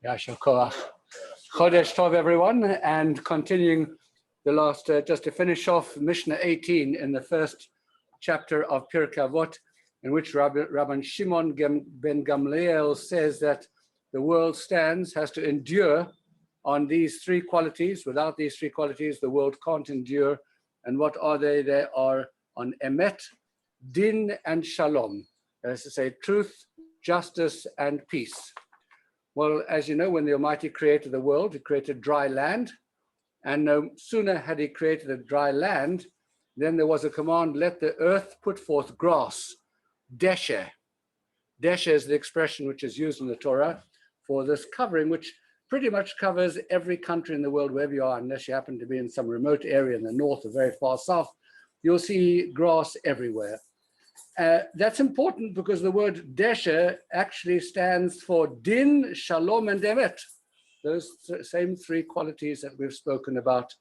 Yashar Koach. Chodesh Tov, everyone, and continuing the last, just to finish off Mishnah 18 in the first chapter of Pirkei Avot, in which Rabban Shimon ben Gamliel says that the world has to endure on these three qualities. Without these three qualities, the world can't endure. And what are they? They are on emet, din, and shalom. That is to say, truth, justice, and peace. Well, as you know, when the Almighty created the world, he created dry land. And no sooner had he created a dry land, then there was a command, let the earth put forth grass, desher. Desher is the expression which is used in the Torah for this covering, which pretty much covers every country in the world, wherever you are, unless you happen to be in some remote area in the north or very far south, you'll see grass everywhere. That's important because the word desher actually stands for din, shalom, and emet. Those same three qualities that we've spoken about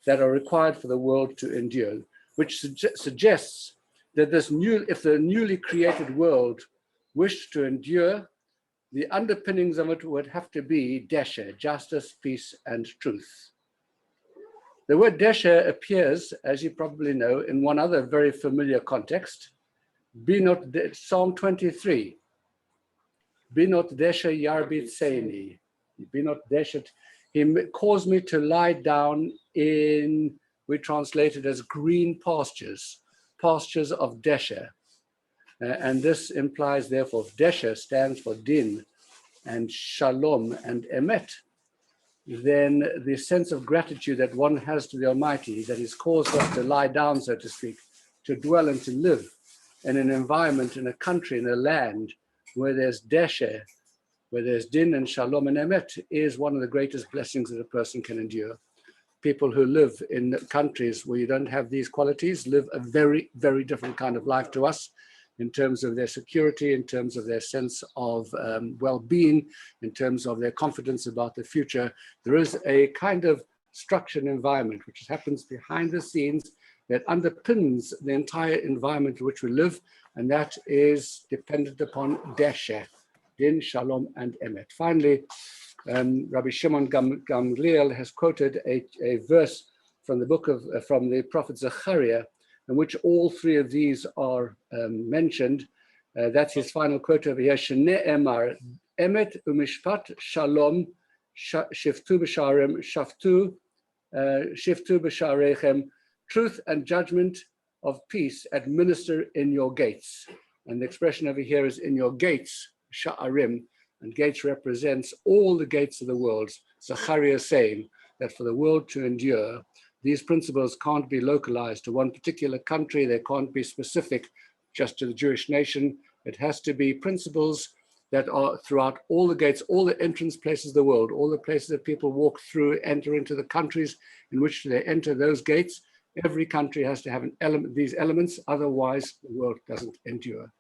that are required for the world to endure, which suggests that if the newly created world wished to endure, the underpinnings of it would have to be desher, justice, peace, and truth. The word desher appears, as you probably know, in one other very familiar context, Psalm 23. Binot desher yarbit seini. Binot desher. He caused me to lie down in, we translate it as green pastures, pastures of desher. And this implies, therefore, desher stands for din and shalom and emet. Then the sense of gratitude that one has to the Almighty, that He's caused us to lie down, so to speak, to dwell and to live in an environment, in a country, in a land where there's desher, where there's din and shalom and emet, is one of the greatest blessings that a person can endure. People who live in countries where you don't have these qualities live a very, very different kind of life to us in terms of their security, in terms of their sense of well-being, in terms of their confidence about the future. There is a kind of structured environment which happens behind the scenes that underpins the entire environment in which we live, and that is dependent upon desher, din, shalom, and emet. Finally, Rabbi Shimon Gamliel has quoted a verse from the from the prophet Zechariah, in which all three of these are mentioned. That's his final quote over here. Shene'emar, emet umishpat shalom shiftu b'sharem shiftu b'sharechem. Truth and judgment of peace administer in your gates. And the expression over here is in your gates, sha'arim, and gates represents all the gates of the world. Zechariah is saying that for the world to endure, these principles can't be localized to one particular country. They can't be specific just to the Jewish nation. It has to be principles that are throughout all the gates, all the entrance places of the world, all the places that people walk through, enter into the countries in which they enter those gates. Every country has to have these elements, otherwise the world doesn't endure.